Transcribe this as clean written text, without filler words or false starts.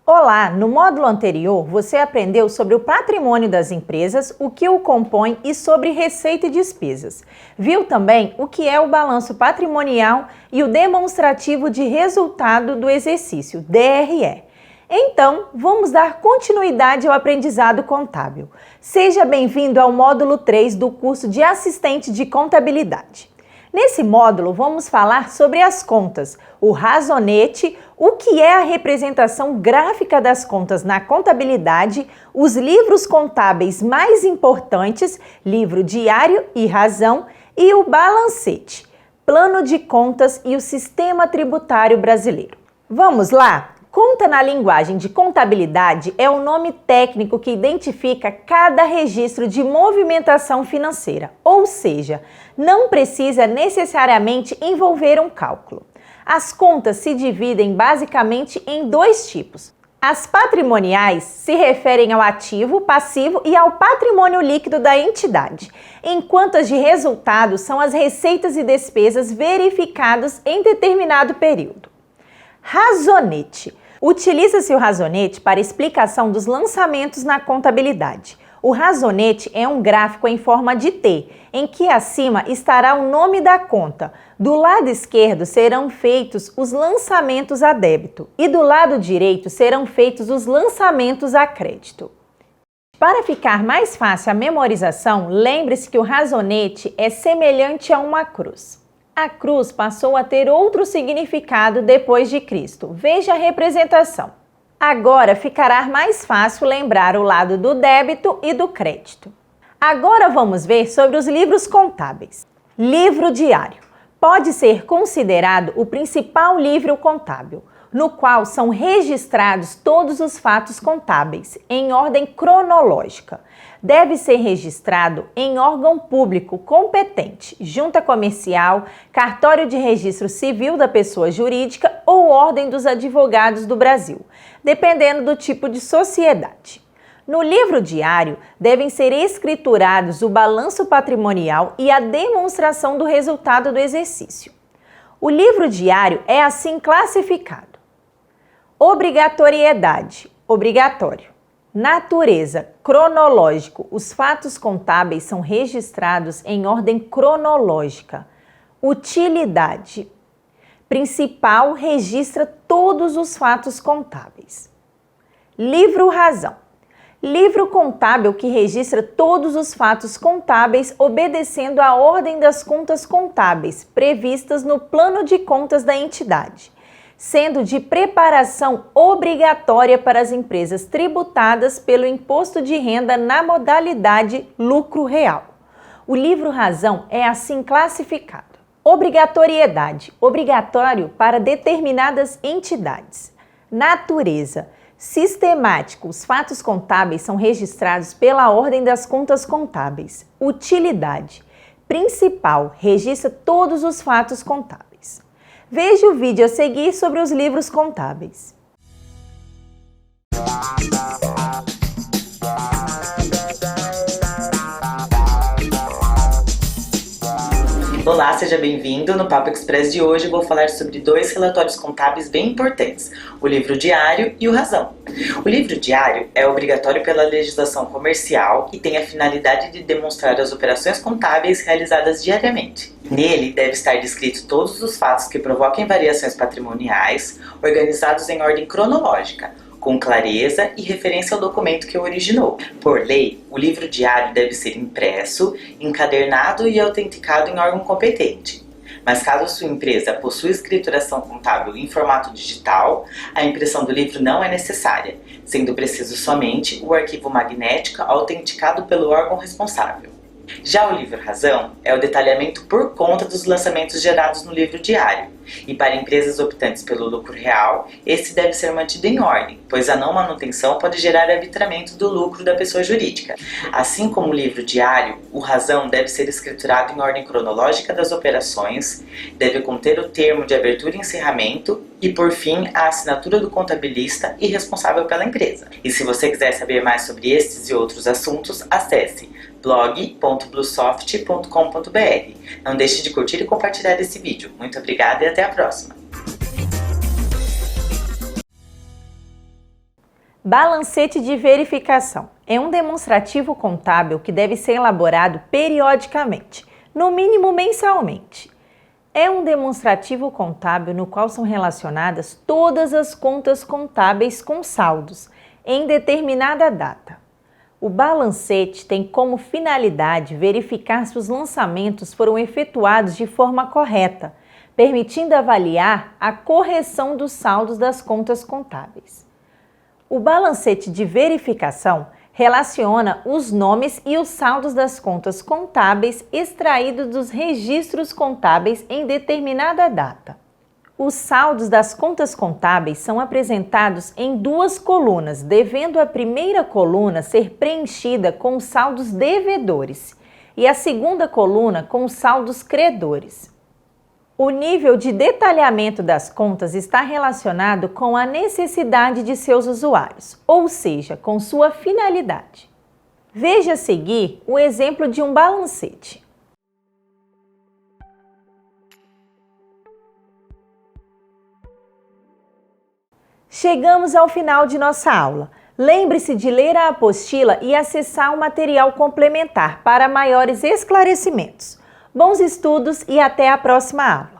Olá! No módulo anterior, você aprendeu sobre o patrimônio das empresas, o que o compõe e sobre receita e despesas. Viu também o que é o balanço patrimonial e o demonstrativo de resultado do exercício, DRE. Então, vamos dar continuidade ao aprendizado contábil. Seja bem-vindo ao módulo 3 do curso de Assistente de Contabilidade. Nesse módulo, vamos falar sobre as contas, o razonete, o que é a representação gráfica das contas na contabilidade, os livros contábeis mais importantes, livro diário e razão, e o balancete, plano de contas e o sistema tributário brasileiro. Vamos lá? Conta na linguagem de contabilidade é o nome técnico que identifica cada registro de movimentação financeira, ou seja, não precisa necessariamente envolver um cálculo. As contas se dividem basicamente em dois tipos. As patrimoniais se referem ao ativo, passivo e ao patrimônio líquido da entidade, enquanto as de resultado são as receitas e despesas verificadas em determinado período. Razonete. Utiliza-se o razonete para explicação dos lançamentos na contabilidade. O razonete é um gráfico em forma de T, em que acima estará o nome da conta. Do lado esquerdo serão feitos os lançamentos a débito e do lado direito serão feitos os lançamentos a crédito. Para ficar mais fácil a memorização, lembre-se que o razonete é semelhante a uma cruz. A cruz passou a ter outro significado depois de Cristo. Veja a representação. Agora ficará mais fácil lembrar o lado do débito e do crédito. Agora vamos ver sobre os livros contábeis. Livro diário. Pode ser considerado o principal livro contábil, no qual são registrados todos os fatos contábeis, em ordem cronológica. Deve ser registrado em órgão público competente, junta comercial, cartório de registro civil da pessoa jurídica ou ordem dos advogados do Brasil, dependendo do tipo de sociedade. No livro diário, devem ser escriturados o balanço patrimonial e a demonstração do resultado do exercício. O livro diário é assim classificado: obrigatoriedade, obrigatório. Natureza, cronológico. Os fatos contábeis são registrados em ordem cronológica. Utilidade. Principal registra todos os fatos contábeis. Livro razão. Livro contábil que registra todos os fatos contábeis obedecendo à ordem das contas contábeis previstas no plano de contas da entidade, sendo de preparação obrigatória para as empresas tributadas pelo imposto de renda na modalidade lucro real. O livro razão é assim classificado: obrigatoriedade, obrigatório para determinadas entidades. Natureza, sistemático, os fatos contábeis são registrados pela ordem das contas contábeis. Utilidade, principal, registra todos os fatos contábeis. Veja o vídeo a seguir sobre os livros contábeis. Olá, seja bem-vindo. No Papo Express de hoje vou falar sobre dois relatórios contábeis bem importantes, o livro diário e o razão. O livro diário é obrigatório pela legislação comercial e tem a finalidade de demonstrar as operações contábeis realizadas diariamente. Nele deve estar descrito todos os fatos que provoquem variações patrimoniais, organizados em ordem cronológica, com clareza e referência ao documento que o originou. Por lei, o livro diário deve ser impresso, encadernado e autenticado em órgão competente. Mas caso a sua empresa possua escrituração contábil em formato digital, a impressão do livro não é necessária, sendo preciso somente o arquivo magnético autenticado pelo órgão responsável. Já o livro razão é o detalhamento por conta dos lançamentos gerados no livro diário, e para empresas optantes pelo lucro real, esse deve ser mantido em ordem, pois a não manutenção pode gerar arbitramento do lucro da pessoa jurídica. Assim como o livro diário, o razão deve ser escriturado em ordem cronológica das operações, deve conter o termo de abertura e encerramento e, por fim, a assinatura do contabilista e responsável pela empresa. E se você quiser saber mais sobre estes e outros assuntos, acesse blog.bluesoft.com.br. Não deixe de curtir e compartilhar esse vídeo. Muito obrigada e até a próxima! Balancete de verificação é um demonstrativo contábil que deve ser elaborado periodicamente, no mínimo mensalmente. É um demonstrativo contábil no qual são relacionadas todas as contas contábeis com saldos, em determinada data. O balancete tem como finalidade verificar se os lançamentos foram efetuados de forma correta, permitindo avaliar a correção dos saldos das contas contábeis. O balancete de verificação relaciona os nomes e os saldos das contas contábeis extraídos dos registros contábeis em determinada data. Os saldos das contas contábeis são apresentados em duas colunas, devendo a primeira coluna ser preenchida com os saldos devedores e a segunda coluna com os saldos credores. O nível de detalhamento das contas está relacionado com a necessidade de seus usuários, ou seja, com sua finalidade. Veja a seguir o exemplo de um balancete. Chegamos ao final de nossa aula. Lembre-se de ler a apostila e acessar o material complementar para maiores esclarecimentos. Bons estudos e até a próxima aula!